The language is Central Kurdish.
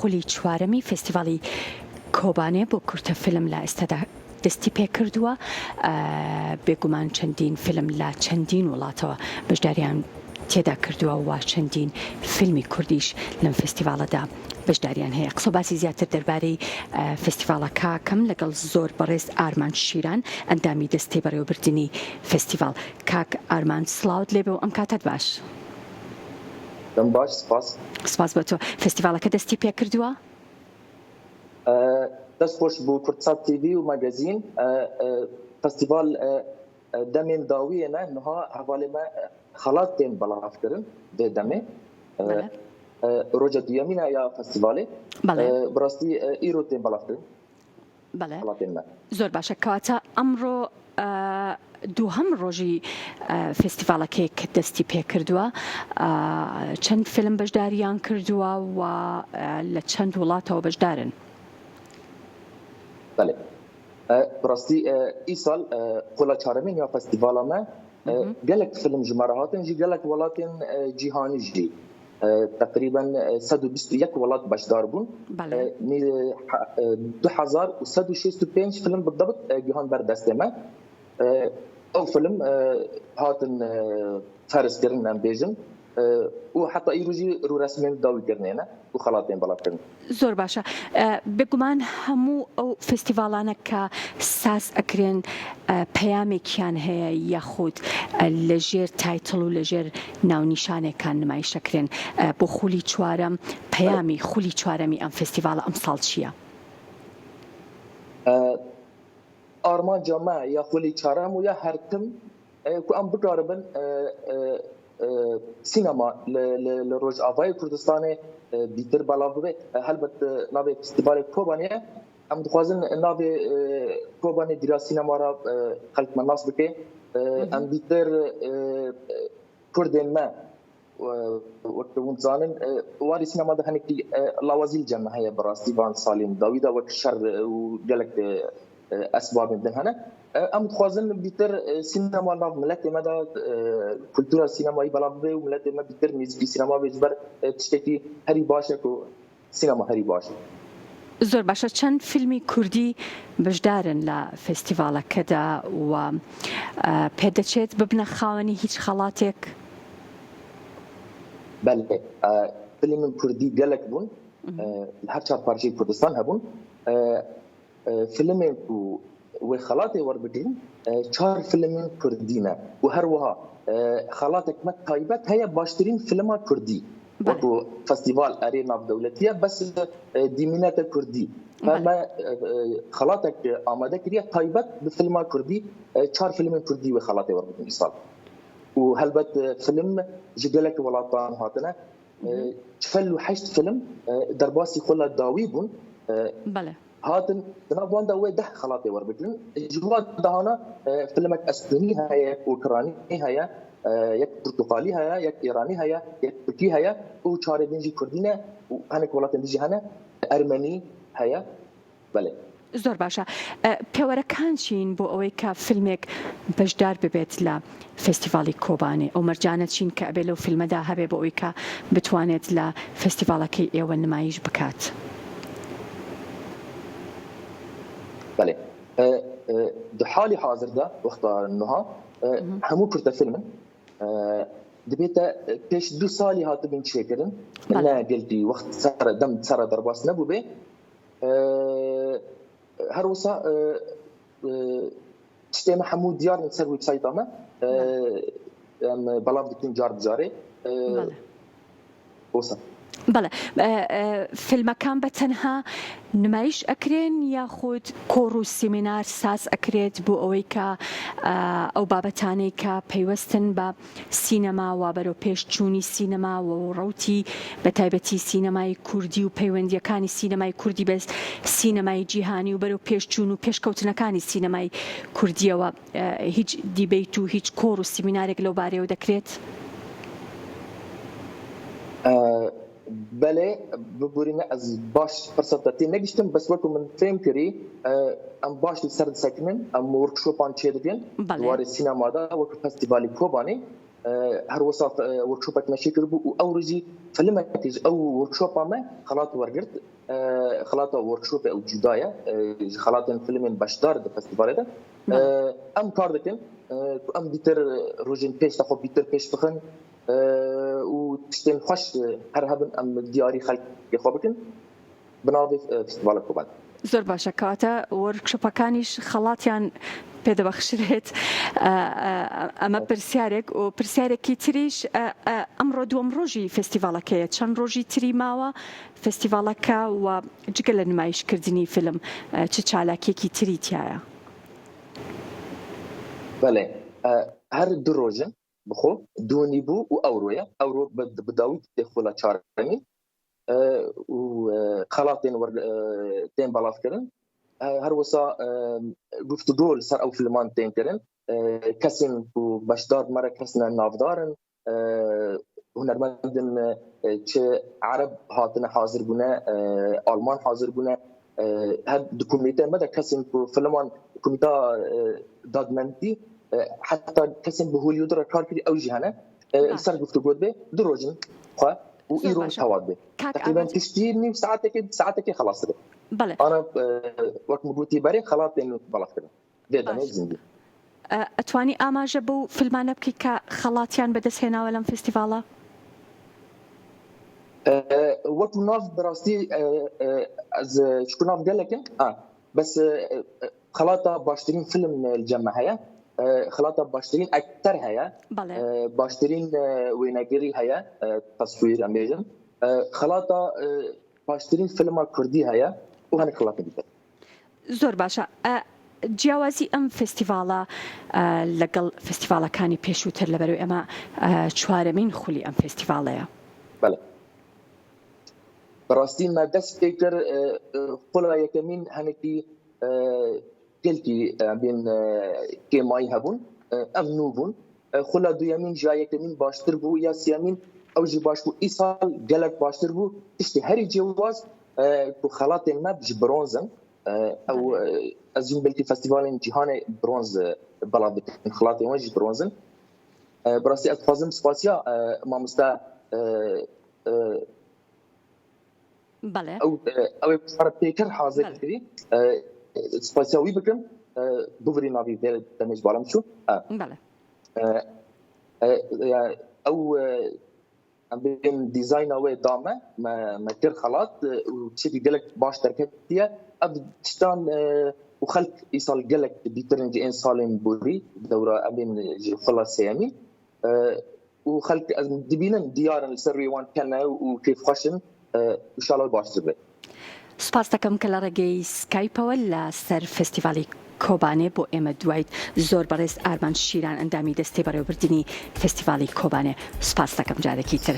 خولی چوارەمی فستیڤاڵی کۆبانێ بۆ کورتە فیلم لە ئێستادا دەستی پێ کردووە. بێگومان چەندین فیلم لە چەندین وڵاتەوە بەشداریان تێدا کردووە و چەندین فیلمی کوردیش لەم فستیڤاڵەدا بەشداریان هەیە. قسە باسی زیاتر دەربارەی فستیڤاڵەکە کەم لەگەڵ زۆر بەڕێز ئارمان شیران ئەندامی دەستێ بەڕێوەبردننی فستیڤاڵ. کاک ئارمان سڵاوت لێبێ و ئەم کاتت باش. باش سپاس بۆ تۆ. فستیڤاڵەکە دەستی پێ کردووە؟ دەست خۆش بۆ کورتسات تیڤی و مەگەزین فستیڤال دەمێن داویێنە نها هەواڵێمە خەڵات تێن بەڵافکردن دێ دەمێ ڕۆژە دویەمینە یا فستیڤالێ بڕاستی ئیرۆ تێن بەڵافکردن. زۆر باشە. کەواتە ئەمڕۆ دووهەم ڕۆژی فستیڤاڵەکەی کە دەستی پێ کردووە، چەند فیلم بەشداریان کردووە و لە چەند وڵاتەوە بەشدارن؟ بله براستی ایسال قولا چهارمین یا فستیوالامه گلک فیلم جماره هاتن جی گلک ولاتن جیهانی جی تقریبا 121 ولات بشدار بون. 2165 فیلم بالضبط جهان بردسته او فیلم هاتن فارس کرن ام بیجن و حتی ایروجی رو رسمی داوی کرنینه و خلاطین بالا کرن. زۆر باشە. بێگومان هەموو ئەو فستیڤاڵانە کە ساز ئەکرێن پەیامێکیان هەیە یاخود لەژێر تایتڵ و لەژێر ناونیشانێکان نمایشەکرێن. بۆ خولی چوارەم پەیامی خولی چوارەمی ئەم فستیڤاڵە ئەمساڵ چییە؟ ئارمان جامە یا خولی چوارەم و یا هەرتم کو ئەم بکاربن سینما لروجاوای کردستان بیتر بالا بوده. هلبت ناوی فستیوال کوبانیه ام دخوازن ناوی کوبانی دیرا سینما را خلق مناس بکه ام بیتر کردن ما وقت ونزانن واری سینما ده هنکی لوازیل جمع هیا براستی وان سالم داویدا وقت شر و جلک اسباب من هنا ام دخوازن بیتر سینما ناو ملت مدا کلتور سینمایی بلابه و ملت ما بیتر میزی سینما بجبر تشتکی هری باشه کو سینما هری باشه. زۆر باشە. چەند فیلمی کوردی بەشدارن لە فستیڤاڵەکەدا و پێدەچێت ببنە خاوەنی هیچ خەڵاتێک؟ بله فیلم کوردی گەلک بوون هەر چار پارچەی کوردستان هەبوون. فیلم و خلاطی وربدین چهار فیلم کردینه و هر وها خلاطک مت تایبت هیا باشترین فیلم کردی و فستیوال ارينا دولتیه بس دیمینات کردی ما خلاطک آماده کردی تایبت به فیلم کردی چهار فیلم کردی و خلاطی وربدین ایسال و هلبت فیلم جدلک ولاتان هاتنه 48 فیلم درباسی خلا داوی بون. بله هاتن تناوبان ده وده خلاطي وربكن جوات دهانا فيلمك استوني هيا اوكراني هيا يك برتقالي هيا يك ايراني هيا يك تركي هيا و چاره دنجي كردينه و هنك ولاتن ديجي هنا ارمني هيا. بله زۆر باشە. پێوەرەکان چین بۆ ئەوەی کە فیلمێک بەشدار ببێت لە فستیڤاڵی کۆبانێ ئەو مەرجانە چین کە ئەبێ لەو فیلمەدا هەبێ بۆ ئەوەی کە بتوانێت لە فستیڤاڵەکەی ئێوە نمایش بکات؟ بله در حال حاضر ده وقت نها همو کرده فیلم دبیتا پیش 2 سالی هات بین چه کردن نه قلتی وقت سر دم سر درباس نبود به هر وسا سیستم همو دیار نسر ویب سایت ما بلاب دکتون جار بجاره وسا. بەڵێ فیلمەکان بە تەنها نمایش ئەکرێن یاخود کۆڕ و سیمینار ساز ئەکرێت بۆ ئەوەی کە ئەو بابەتانەی کە پەیوەستن بە سینەما و بەرەو پێشچوونی سینەما و ڕەوتی بە تایبەتی سینەمای کوردی و پەیوەندیەکانی سینەمای کوردی بە سینەمای جیهانی و بەرەو پێشچوون و پێشکەوتنەکانی سینەمای کوردیەوە هیچ دیبیت و هیچ کۆڕ و سیمینارێک لەو بارەیەوە دەکرێت؟ بله ببورینه از باش فرصتی نگشتم بس وقتی من فهم کردی ام باش سرد سکنن ام ورکشوپان چه دیدن دوار سینما دا وقت فستیوالی کوبانی هر وصف وركشوبك ماشي كربو أو رجي فلما تيج أو وركشوب ما خلاط ورقرت خلاط وركشوب أو جداية خلاط فيلم باشدار ده فستيفال ده أم كاردكن أم بيتر روجين بيش تاخد بيتر بيش تخن وتشتين خوش هر هبن أم دياري خلق يخوبكن بناوي فستیڤالە کۆبان. زۆر باشە کەواتە وەرکشۆپەکانیش خەڵاتیان پێدەبەخشرێت. ئەمە پرسیارێک و پرسیارێکی تریش ئەمڕۆ دووەم ڕۆژی فستیڤالەکەیە، چەند ڕۆژی تری ماوە فستیڤالەکە و جگە لە نمایشکردنی فیلم چ چالاکیەکی تری تایە؟ بەڵێ هەر دوو ڕۆژن بخۆ دوونی بوو و ئەوڕۆیە ئەوڕۆ بداوی تێخۆڵە چارەمی وخلاطين تين بلاف كرن هر وسا گفتگو سر او فيلمان تين كرن كسن باشدار مرة كسنا نافدارن هنرمندن چه عرب هاتنا حاضر بونه آلمان حاضر بونه هاد دوكومنتا مدى كسن فيلمان دوكومنتا دادمنتي حتى كسن بهوليود را كار كري او جهنه سر گفتگو به دو روزن خو وإيرون توابه تقريبا تشتيني ساعتك خلاص كده. بله. أنا وقت مبوتي بري خلاص إنه بلاف كده. ده زندي. أتواني أما جبوا فيلمان بكي كخلاطيان بدس هنا ولا فيستيفالا؟ وقت مناف دراستي از شكون ناف قال لك بس خلاطة باشترين فيلم الجمع هيا خلاطة باشترين أكثر هيا باشترين ويناجري هيا تصوير أمريكان خلاطة باشترين فيلم كردي هيا وهني خلاطة بيتر زور باشا جیاوازی ئەم فستیڤالە لەگەڵ فستیڤالەکانی پێشووتر لەبەرەوەی ئەمە چوارەمین خولی ئەم فستیڤالەیە. بەڵێ بەڕاستی ما دەست پێ کرد خۆڵا یەکەمین هەنێکی گەلکی بین کێمایی هەبوون ئەم نوو بوون خۆڵا دوویەمین جا یەکەمین باشتر بوو یا سیامین ئەوژی باش بوو ئیساڵ گەلک باشتر بوو تشتی هەری جیاواز خەڵاتێن ما بژ برۆنزن او از اون بلکی فستیوال جهان برونز بلاد خلاطی وجه برونزن براستی از فازم سپاسیا ما مستا بله او صار پیکر حاضر کردی سپاسیا وی بکم بوفری نابی دمج بالام شو بله او بين ديزاين او دامه ما كر خلاط وشي قالك باش تركتيه ابتشتان وخلق ايصال قالك بيترنج انسالين بوري دوره ابين خلاص يامين وخلق دبينن ديار السري وان كان وكيف خشن ان شاء الله باش تبي سپاس دەکەم کە لە ڕێگەی سکایپەوە لە سەر فستیڤالی کۆبانێ بۆ ئێمە دوایت زۆر بەڕێز ئارمان شیران ئەندامی دەستێ بەڕێوەبردننی فستیڤالی کۆبانێ سپاس دەکەم جارێکی تر.